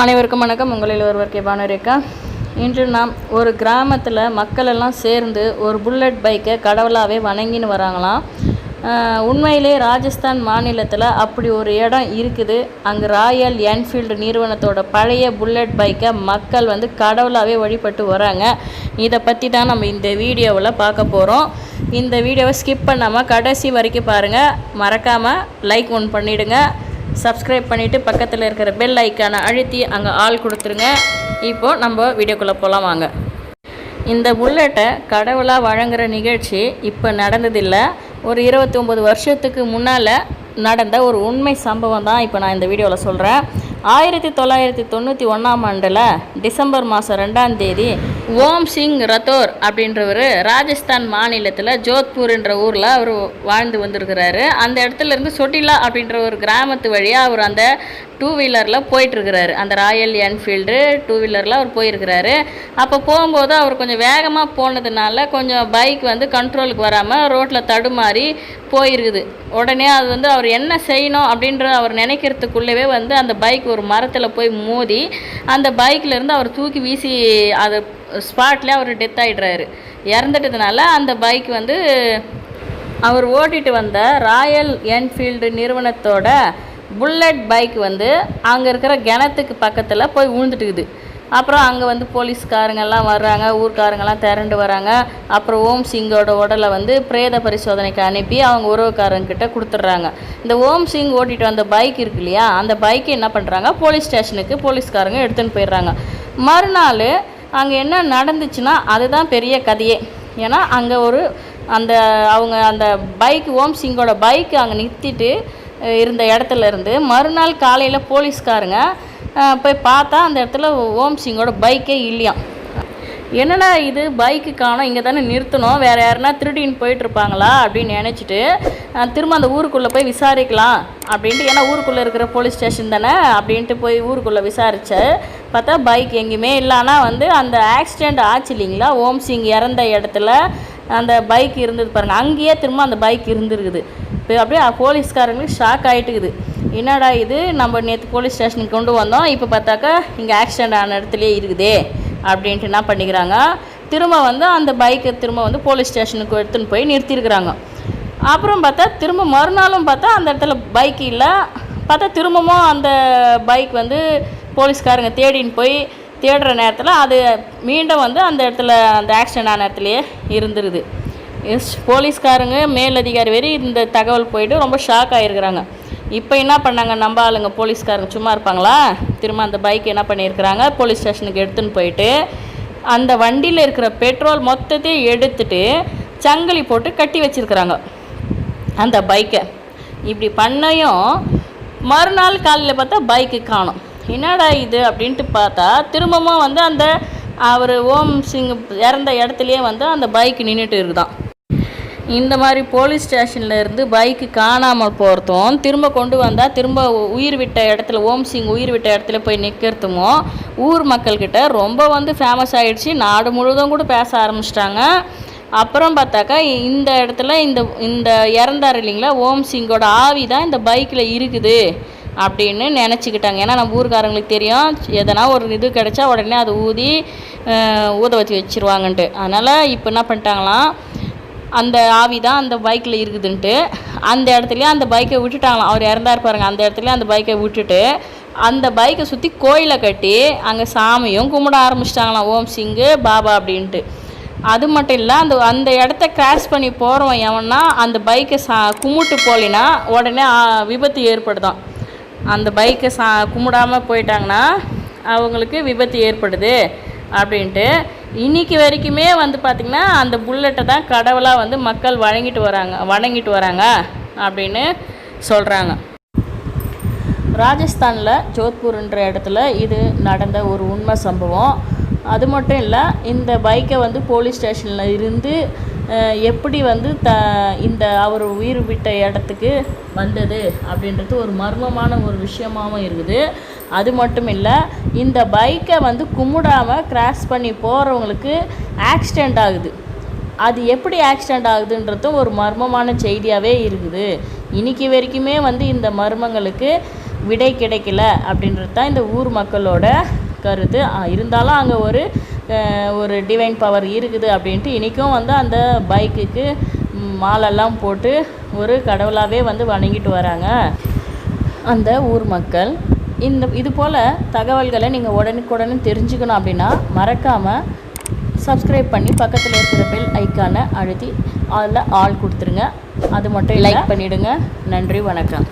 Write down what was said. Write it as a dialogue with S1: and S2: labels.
S1: அனைவருக்கும் வணக்கம். உங்களில் ஒருவர் பானுரேக்கா. இன்று நாம் ஒரு கிராமத்தில் மக்கள் எல்லாம் சேர்ந்து ஒரு புல்லட் பைக்கை கடவுளாகவே வணங்கின்னு வராங்களாம். உண்மையிலே ராஜஸ்தான் மாநிலத்தில் அப்படி ஒரு இடம் இருக்குது. அங்கே ராயல் என்ஃபீல்டு நிறுவனத்தோட பழைய புல்லட் பைக்கை மக்கள் கடவுளாகவே வழிபட்டு வராங்க. இதை பற்றி தான் நம்ம இந்த வீடியோவில் பார்க்க போகிறோம். இந்த வீடியோவை ஸ்கிப் பண்ணாமல் கடைசி வரைக்கும் பாருங்கள். மறக்காமல் லைக் ஒன்று பண்ணிவிடுங்க. சப்ஸ்கிரைப் பண்ணிவிட்டு பக்கத்தில் இருக்கிற பெல் ஐக்கானை அழுத்தி அங்கே ஆள் கொடுத்துருங்க. இப்போது நம்ம வீடியோக்குள்ளே போகலாம் வாங்க. இந்த புல்லட்டை கடவுளாக வழங்குகிற நிகழ்ச்சி இப்போ நடந்ததில்லை. ஒரு 29 வருஷத்துக்கு முன்னால் நடந்த ஒரு உண்மை சம்பவம் தான் இப்போ நான் இந்த வீடியோவில் சொல்கிறேன். 1991ஆம் ஆண்டில் டிசம்பர் மாதம் 2ஆம் தேதி ஓம் சிங் ரத்தோர் அப்படின்றவர் ராஜஸ்தான் மாநிலத்தில் ஜோத்பூர் என்ற ஊரில் அவர் வாழ்ந்து வந்திருக்கிறாரு. அந்த இடத்துல இருந்து சொட்டிலா அப்படின்ற ஒரு கிராமத்து வழியாக அவர் அந்த 2 வீலரில் போயிட்டுருக்கிறாரு. அந்த ராயல் என்ஃபீல்டு 2 வீலரில் அவர் போயிருக்கிறாரு. அப்போ போகும்போது அவர் கொஞ்சம் வேகமாக போனதுனால கொஞ்சம் பைக் கண்ட்ரோலுக்கு வராமல் ரோட்டில் தடுமாறி போயிருக்குது. உடனே அது அவர் என்ன செய்யணும் அப்படின்ற அவர் நினைக்கிறதுக்குள்ளவே அந்த பைக் ஒரு மரத்தில் போய் மோதி அந்த பைக்கிலேருந்து அவர் தூக்கி வீசி அது ஸ்பாட்லேயே அவர் டெத் ஆகிடுறாரு. இறந்துட்டதுனால அந்த பைக் அவர் ஓட்டிகிட்டு வந்த ராயல் என்ஃபீல்டு நிறுவனத்தோட புல்லட் பைக் அங்கே இருக்கிற கிணத்துக்கு பக்கத்தில் போய் விழுந்துட்டுக்குது. அப்புறம் அங்கே போலீஸ்காரங்கெல்லாம் வர்றாங்க, ஊர்க்காரங்கெல்லாம் திரண்டு வராங்க. அப்புறம் ஓம் சிங்கோட உடலை பிரேத பரிசோதனைக்கு அனுப்பி அவங்க உறவுக்காரங்கிட்ட கொடுத்துட்றாங்க. இந்த ஓம் சிங் ஓட்டிகிட்டு வந்த பைக் இருக்கு இல்லையா, அந்த பைக்கை என்ன பண்ணுறாங்க, போலீஸ் ஸ்டேஷனுக்கு போலீஸ்காரங்க எடுத்துன்னு போயிடுறாங்க. மறுநாள் அங்கே என்ன நடந்துச்சுன்னா அதுதான் பெரிய கதையே. ஏன்னா அங்கே அவங்க அந்த பைக் ஓம் சிங்கோட பைக்கு அங்கே நிறுத்திட்டு இருந்த இடத்துல இருந்து மறுநாள் காலையில் போலீஸ்காரங்க போய் பார்த்தா அந்த இடத்துல ஓம் சிங்கோட பைக்கே இல்லையாம். என்னடா இது, பைக்கு காணோம், இங்கே தானே நிறுத்தணும், வேறு யாருன்னா திருடின்னு போயிட்டுருப்பாங்களா அப்படின்னு நினச்சிட்டு திரும்ப அந்த ஊருக்குள்ளே போய் விசாரிக்கலாம் அப்படின்ட்டு, ஏன்னா ஊருக்குள்ளே இருக்கிற போலீஸ் ஸ்டேஷன் தானே அப்படின்ட்டு போய் ஊருக்குள்ளே விசாரித்த பார்த்தா பைக் எங்கேயுமே இல்லை. ஆனால் அந்த ஆக்சிடெண்ட் ஆச்சு இல்லைங்களா, ஓம் சிங் இறந்த இடத்துல அந்த பைக் இருந்தது பாருங்கள், அங்கேயே திரும்ப அந்த பைக் இருந்துருக்குது. இப்போ அப்படியே போலீஸ்காரங்களுக்கு ஷாக் ஆகிட்டுக்குது. என்னடா இது, நம்ம நேற்று போலீஸ் ஸ்டேஷனுக்கு கொண்டு வந்தோம், இப்போ பார்த்தாக்கா இங்கே ஆக்சிடெண்ட் ஆன இடத்துலையே இருக்குதே அப்படின்ட்டு என்ன பண்ணிக்கிறாங்க, திரும்ப அந்த பைக்கை திரும்ப போலீஸ் ஸ்டேஷனுக்கு எடுத்துன்னு போய் நிறுத்தியிருக்கிறாங்க. அப்புறம் பார்த்தா திரும்ப மறுநாளும் பார்த்தா அந்த இடத்துல பைக் இல்லை. பார்த்தா திரும்பவும் அந்த பைக் போலீஸ்காரங்க தேடின்னு போய் தேடுற நேரத்தில் அது மீண்டும் அந்த இடத்துல அந்த ஆக்சிடெண்ட் ஆன இடத்துலையே இருந்துருது. போலீஸ்காரங்க மேலதிகாரி வரை இந்த தகவல் போயிட்டு ரொம்ப ஷாக் ஆகிருக்கிறாங்க. இப்போ என்ன பண்ணாங்க, நம்ம ஆளுங்க போலீஸ்காரங்க சும்மா இருப்பாங்களா, திரும்ப அந்த பைக் என்ன பண்ணியிருக்கிறாங்க, போலீஸ் ஸ்டேஷனுக்கு எடுத்துன்னு போயிட்டு அந்த வண்டியில் இருக்கிற பெட்ரோல் மொத்தத்தையும் எடுத்துட்டு சங்கிலி போட்டு கட்டி வச்சுருக்கிறாங்க அந்த பைக்கை. இப்படி பண்ணையும் மறுநாள் காலையில் பார்த்தா பைக்கு காணும். என்னடா இது அப்படின்ட்டு பார்த்தா திரும்பவும் அந்த அவர் ஓம் சிங் இறந்த இடத்துலையே அந்த பைக் நின்றுட்டு இருக்குதான். இந்த மாதிரி போலீஸ் ஸ்டேஷனில் இருந்து பைக்கு காணாமல் போகிறதும் திரும்ப கொண்டு வந்தால் திரும்ப உயிர் விட்ட இடத்துல ஓம் சிங் உயிர் விட்ட இடத்துல போய் நிற்கிறதுமோ ஊர் மக்கள்கிட்ட ரொம்ப ஃபேமஸ் ஆகிடுச்சு. நாடு முழுவதும் கூட பேச ஆரம்பிச்சிட்டாங்க. அப்புறம் பார்த்தாக்கா இந்த இடத்துல இந்த இறந்தார் இல்லைங்களா ஓம் சிங்கோட ஆவி தான் இந்த பைக்கில் இருக்குது அப்படின்னு நினச்சிக்கிட்டாங்க. ஏன்னா நம்ம ஊருக்காரங்களுக்கு தெரியும், எதனா ஒரு இது கிடச்சா உடனே அதை ஊத வச்சு வச்சுருவாங்கன்ட்டு. அதனால் இப்போ என்ன பண்ணிட்டாங்களாம், அந்த ஆவி தான் அந்த பைக்கில் இருக்குதுன்ட்டு அந்த இடத்துலையே அந்த பைக்கை விட்டுட்டாங்களாம். அவர் இறந்தார் பாருங்கள், அந்த இடத்துலையே அந்த பைக்கை விட்டுட்டு அந்த பைக்கை சுற்றி கோயிலை கட்டி அங்கே சாமியும் கும்பிட ஆரம்பிச்சிட்டாங்களாம், ஓம் சிங்கு பாபா அப்படின்ட்டு. அது மட்டும் இல்லை, அந்த இடத்த கிராஸ் பண்ணி போகிறவன் எவன்னா அந்த பைக்கை கும்பிட்டு போலினா உடனே விபத்து ஏற்படுதான். அந்த பைக்கை கும்பிடாமல் போயிட்டாங்கன்னா அவங்களுக்கு விபத்து ஏற்படுது அப்படின்ட்டு இன்றைக்கி வரைக்குமே பார்த்திங்கன்னா அந்த புல்லட்டை தான் கடவுளாக மக்கள் வணங்கிட்டு வராங்க அப்படின்னு சொல்கிறாங்க. ராஜஸ்தானில் ஜோத்பூர்ன்ற இடத்துல இது நடந்த ஒரு உண்மை சம்பவம். அது மட்டும் இல்லை, இந்த பைக்கை போலீஸ் ஸ்டேஷனில் இருந்து எப்படி இந்த அவர் உயிர் விட்ட இடத்துக்கு வந்தது அப்படின்றது ஒரு மர்மமான ஒரு விஷயமாகவும் இருக்குது. அது மட்டும் இல்லை, இந்த பைக்கை கும்பிடாமல் கிராஸ் பண்ணி போகிறவங்களுக்கு ஆக்சிடெண்ட் ஆகுது. அது எப்படி ஆக்சிடெண்ட் ஆகுதுன்றதும் ஒரு மர்மமான செய்தியாகவே இருக்குது. இன்றைக்கி வரைக்குமே இந்த மர்மங்களுக்கு விடை கிடைக்கல அப்படின்றது தான் இந்த ஊர் மக்களோட கருத்து. இருந்தாலும் அங்கே ஒரு டிவைன் பவர் இருக்குது அப்படின்ட்டு இன்றைக்கும் வந்து அந்த பைக்குக்கு மாலெல்லாம் போட்டு ஒரு கடவுளாகவே வந்து வணங்கிட்டு வராங்க அந்த ஊர் மக்கள். இது போல் தகவல்களை நீங்கள் உடனுக்குடனே தெரிஞ்சுக்கணும் அப்படின்னா மறக்காமல் சப்ஸ்கிரைப் பண்ணி பக்கத்தில் இருக்கிற பெல் ஐக்கானை அழுத்தி அதில் ஆல் கொடுத்துருங்க. அது மட்டும் லைக் பண்ணிவிடுங்க. நன்றி, வணக்கம்.